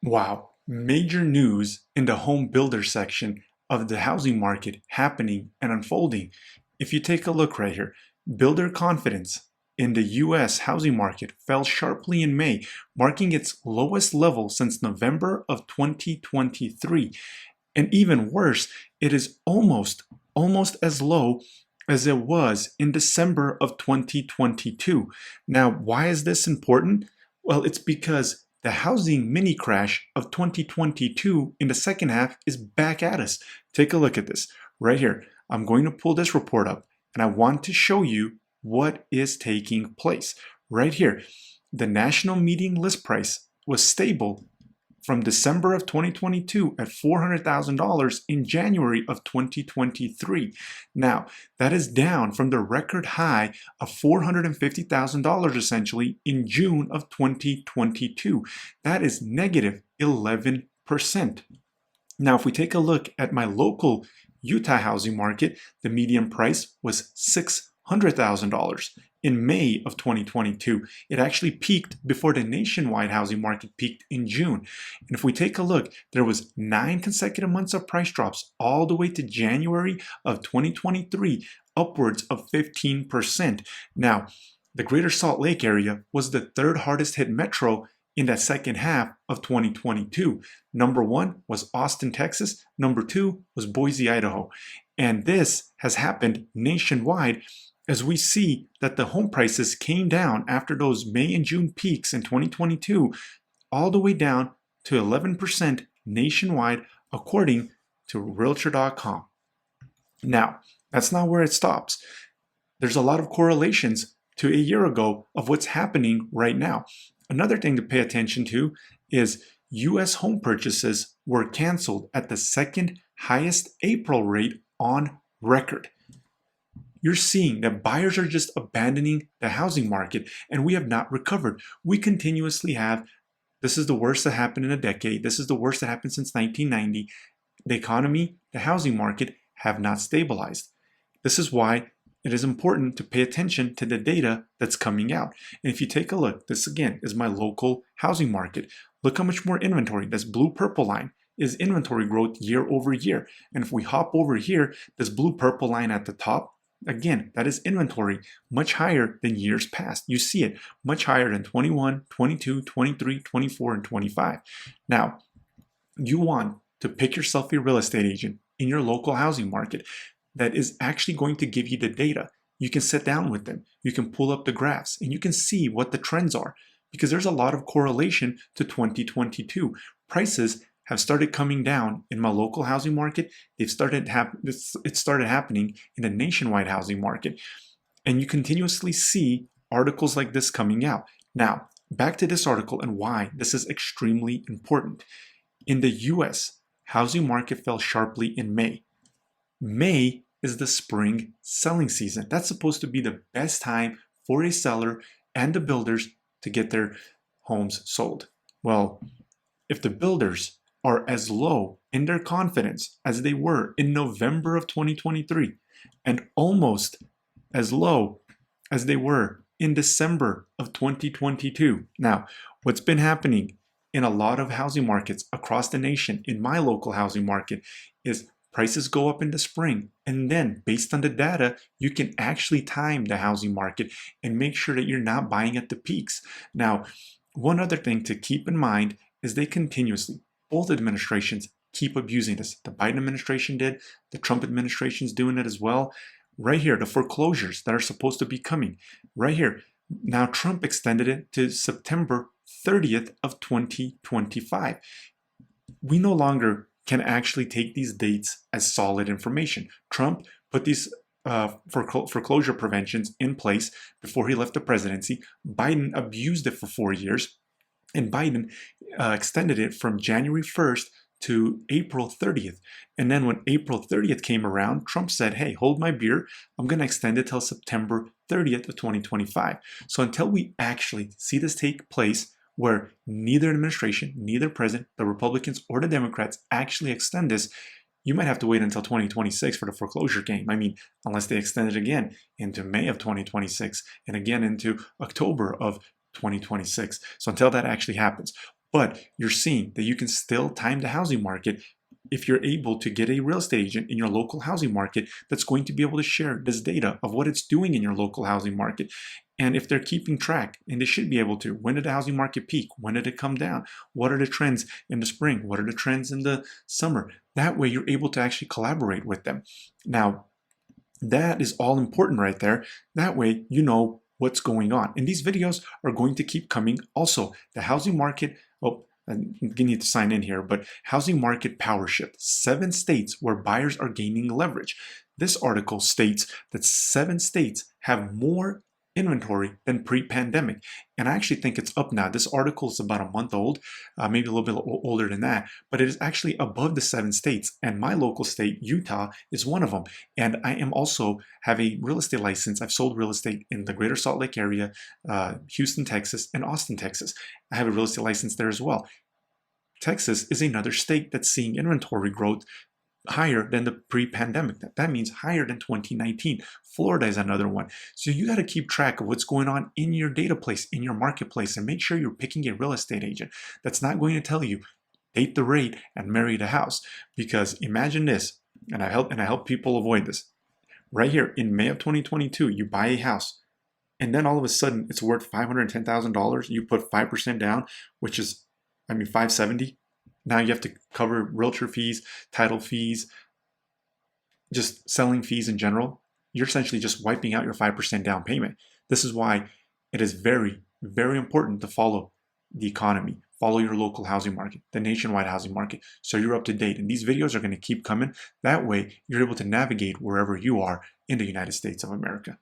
Wow, major news in the home builder section of the housing market happening and unfolding. If you take a look right here, builder confidence in the U.S. housing market fell sharply in May, marking its lowest level since November of 2023. And even worse, it is almost as low as it was in December of 2022. Now, why is this important? Well, it's because the housing mini crash of 2022 in the second half is back at us. Take a look at this right here. I'm going to pull this report up and I want to show you what is taking place. Right here, the national median list price was stable from December of 2022 at $400,000 in January of 2023. Now, that is down from the record high of $450,000 essentially in June of 2022. That is negative 11%. Now, if we take a look at my local Utah housing market, the median price was $600,000 in May of 2022. It actually peaked before the nationwide housing market peaked in June. And if we take a look, there was 9 consecutive months of price drops all the way to January of 2023, upwards of 15%. Now, the Greater Salt Lake area was the third hardest hit metro in that second half of 2022. Number 1 was Austin, Texas. Number 2 was Boise, Idaho. And this has happened nationwide as we see that the home prices came down after those May and June peaks in 2022, all the way down to 11% nationwide, according to Realtor.com. Now, that's not where it stops. There's a lot of correlations to a year ago of what's happening right now. Another thing to pay attention to is U.S. home purchases were canceled at the second highest April rate on record. You're seeing that buyers are just abandoning the housing market and we have not recovered. We continuously have, this is the worst that happened in a decade. This is the worst that happened since 1990. The economy, the housing market have not stabilized. This is why it is important to pay attention to the data that's coming out. And if you take a look, this again is my local housing market. Look how much more inventory, this blue purple line is inventory growth year over year. And if we hop over here, this blue purple line at the top, again, that is inventory much higher than years past. You see it much higher than 21, 22, 23, 24, and 25. Now, you want to pick yourself a real estate agent in your local housing market that is actually going to give you the data. You can sit down with them. You can pull up the graphs and you can see what the trends are because there's a lot of correlation to 2022. Prices have started coming down in my local housing market. It started happening in the nationwide housing market. And you continuously see articles like this coming out. Now, back to this article and why this is extremely important. In the US, housing market fell sharply in May. May is the spring selling season. That's supposed to be the best time for a seller and the builders to get their homes sold. Well, if the builders are as low in their confidence as they were in November of 2023 and almost as low as they were in December of 2022. Now, what's been happening in a lot of housing markets across the nation, in my local housing market, is prices go up in the spring, and then based on the data, you can actually time the housing market and make sure that you're not buying at the peaks. Now, one other thing to keep in mind is they continuously, both administrations, keep abusing this. The Biden administration did, the Trump administration is doing it as well. Right here, the foreclosures that are supposed to be coming. Right here, now Trump extended it to September 30th of 2025. We no longer can actually take these dates as solid information. Trump put these foreclosure preventions in place before he left the presidency. Biden abused it for 4 years, and Biden extended it from January 1st to April 30th. And then when April 30th came around, Trump said, hey, hold my beer. I'm going to extend it till September 30th of 2025. So until we actually see this take place, where neither administration, neither president, the Republicans or the Democrats actually extend this, you might have to wait until 2026 for the foreclosure game. I mean, unless they extend it again into May of 2026 and again into October of 2026. So until that actually happens. But you're seeing that you can still time the housing market if you're able to get a real estate agent in your local housing market that's going to be able to share this data of what it's doing in your local housing market. And if they're keeping track, and they should be able to, when did the housing market peak? When did it come down? What are the trends in the spring? What are the trends in the summer? That way you're able to actually collaborate with them. Now, that is all important right there. That way you know what's going on. And these videos are going to keep coming. Also, the housing market, you need to sign in here, but housing market power shift. 7 states where buyers are gaining leverage. This article states that 7 states have more inventory than pre-pandemic. And I actually think it's up now. This article is about a month old, maybe a little bit older than that, but it is actually above the 7 states. And my local state, Utah, is one of them. And I am also have a real estate license. I've sold real estate in the greater Salt Lake area, Houston, Texas, and Austin, Texas. I have a real estate license there as well. Texas is another state that's seeing inventory growth higher than the pre-pandemic. That means higher than 2019. Florida is another one. So you got to keep track of what's going on in your database, in your marketplace, and make sure you're picking a real estate agent that's not going to tell you date the rate and marry the house. Because imagine this, and I help people avoid this. Right here in May of 2022, you buy a house, and then all of a sudden it's worth $510,000. You put 5% down, which is, $570. Now you have to cover realtor fees, title fees, just selling fees in general. You're essentially just wiping out your 5% down payment. This is why it is very, very important to follow the economy, follow your local housing market, the nationwide housing market, so you're up to date. And these videos are going to keep coming. That way, you're able to navigate wherever you are in the United States of America.